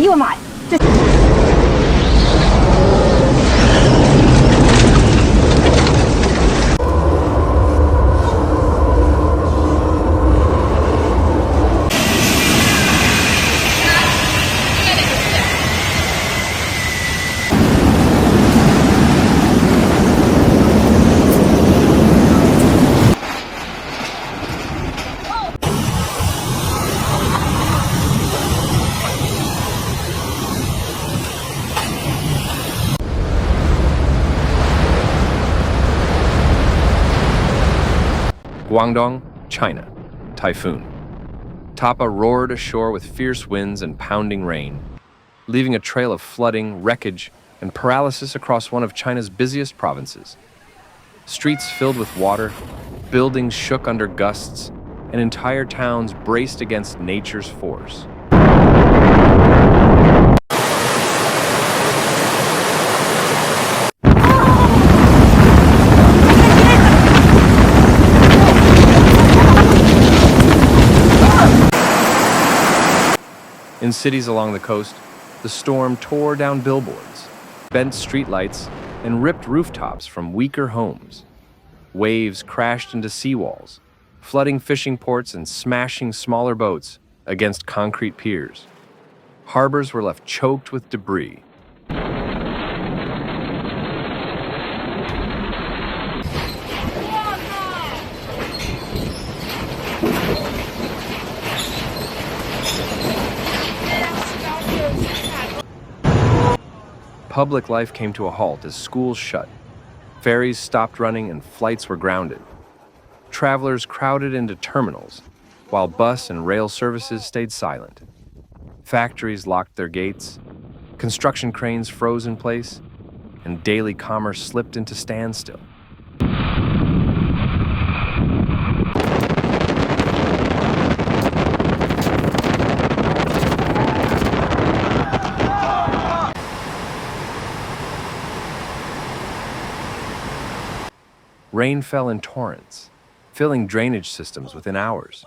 呦我妈呀！这。Guangdong, China. Typhoon. Tapah roared ashore with fierce winds and pounding rain, leaving a trail of flooding, wreckage, and paralysis across one of China's busiest provinces. Streets filled with water, buildings shook under gusts, and entire towns braced against nature's force. In cities along the coast, the storm tore down billboards, bent streetlights, and ripped rooftops from weaker homes. Waves crashed into seawalls, flooding fishing ports and smashing smaller boats against concrete piers. Harbors were left choked with debris. Public life came to a halt as schools shut. Ferries stopped running and flights were grounded. Travelers crowded into terminals, while bus and rail services stayed silent. Factories locked their gates, construction cranes froze in place, and daily commerce slipped into standstill. Rain fell in torrents, filling drainage systems within hours.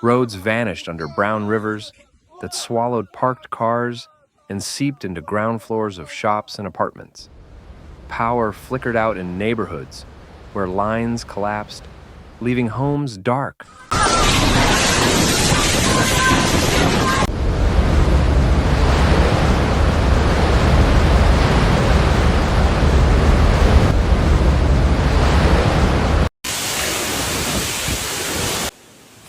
Roads vanished under brown rivers that swallowed parked cars and seeped into ground floors of shops and apartments. Power flickered out in neighborhoods where lines collapsed, leaving homes dark.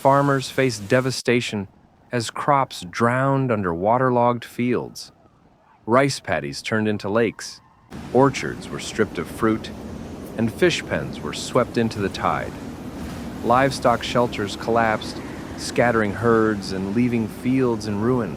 Farmers faced devastation as crops drowned under waterlogged fields. Rice paddies turned into lakes, orchards were stripped of fruit, and fish pens were swept into the tide. Livestock shelters collapsed, scattering herds and leaving fields in ruin.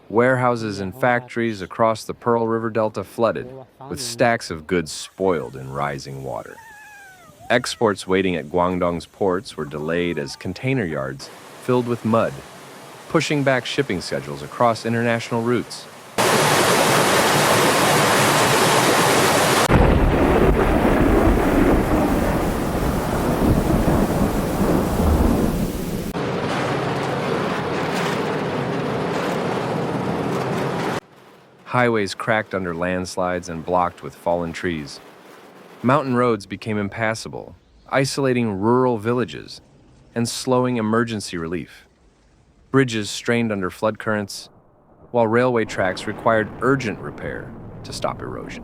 Warehouses and factories across the Pearl River Delta flooded, with stacks of goods spoiled in rising water. Exports waiting at Guangdong's ports were delayed as container yards filled with mud, pushing back shipping schedules across international routes. Highways cracked under landslides and blocked with fallen trees. Mountain roads became impassable, isolating rural villages and slowing emergency relief. Bridges strained under flood currents, while railway tracks required urgent repair to stop erosion.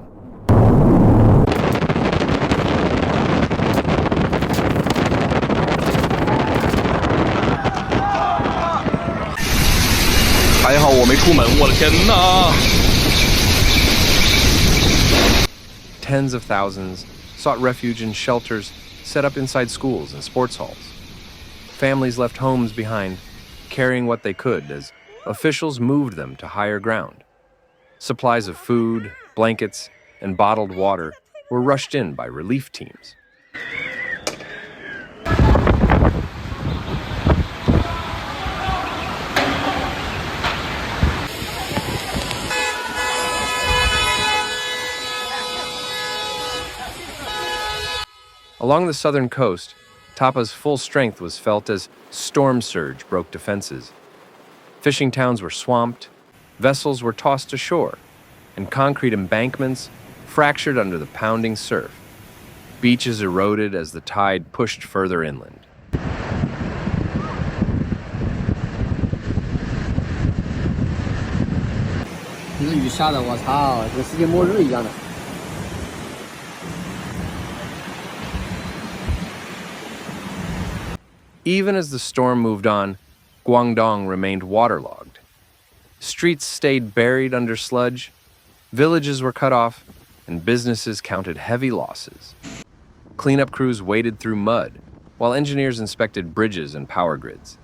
还好我没出门，我的天哪！ Tens of thousands sought refuge in shelters set up inside schools and sports halls. Families left homes behind, carrying what they could as officials moved them to higher ground. Supplies of food, blankets, and bottled water were rushed in by relief teams. Along the southern coast, Tapah's full strength was felt as storm surge broke defenses. Fishing towns were swamped, vessels were tossed ashore, and concrete embankments fractured under the pounding surf. Beaches eroded as the tide pushed further inland. 这雨下的，我操，跟世界末日一样的。 Even as the storm moved on, Guangdong remained waterlogged. Streets stayed buried under sludge, villages were cut off, and businesses counted heavy losses. Cleanup crews waded through mud, while engineers inspected bridges and power grids.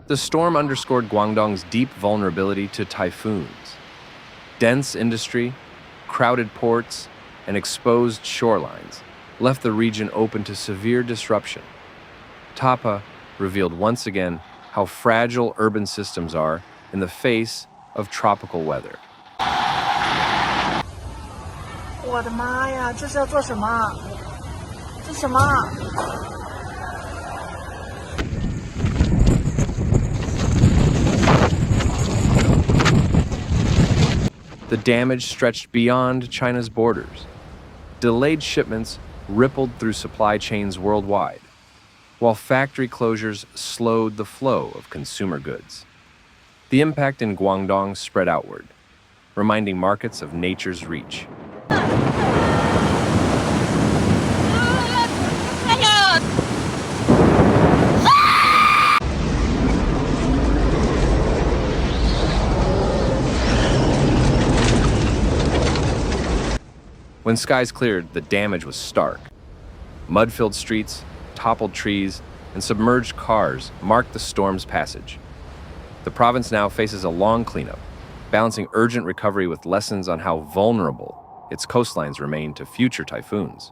The storm underscored Guangdong's deep vulnerability to typhoons. Dense industry, crowded ports, and exposed shorelines left the region open to severe disruption. Tapah revealed once again how fragile urban systems are in the face of tropical weather. 我的妈呀，这是要做什么？这什么？ The damage stretched beyond China's borders. Delayed shipments rippled through supply chains worldwide, while factory closures slowed the flow of consumer goods. The impact in Guangdong spread outward, reminding markets of nature's reach. When skies cleared, the damage was stark. Mud-filled streets, toppled trees, and submerged cars marked the storm's passage. The province now faces a long cleanup, balancing urgent recovery with lessons on how vulnerable its coastlines remain to future typhoons.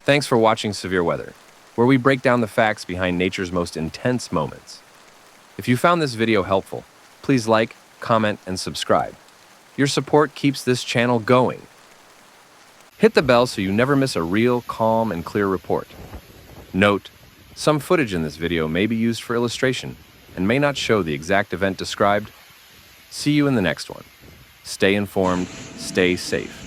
Thanks for watching Severe Weather, where we break down the facts behind nature's most intense moments. If you found this video helpful, please like, comment, and subscribe. Your support keeps this channel going. Hit the bell so you never miss a real, calm, and clear report. Note, some footage in this video may be used for illustration and may not show the exact event described. See you in the next one. Stay informed, stay safe.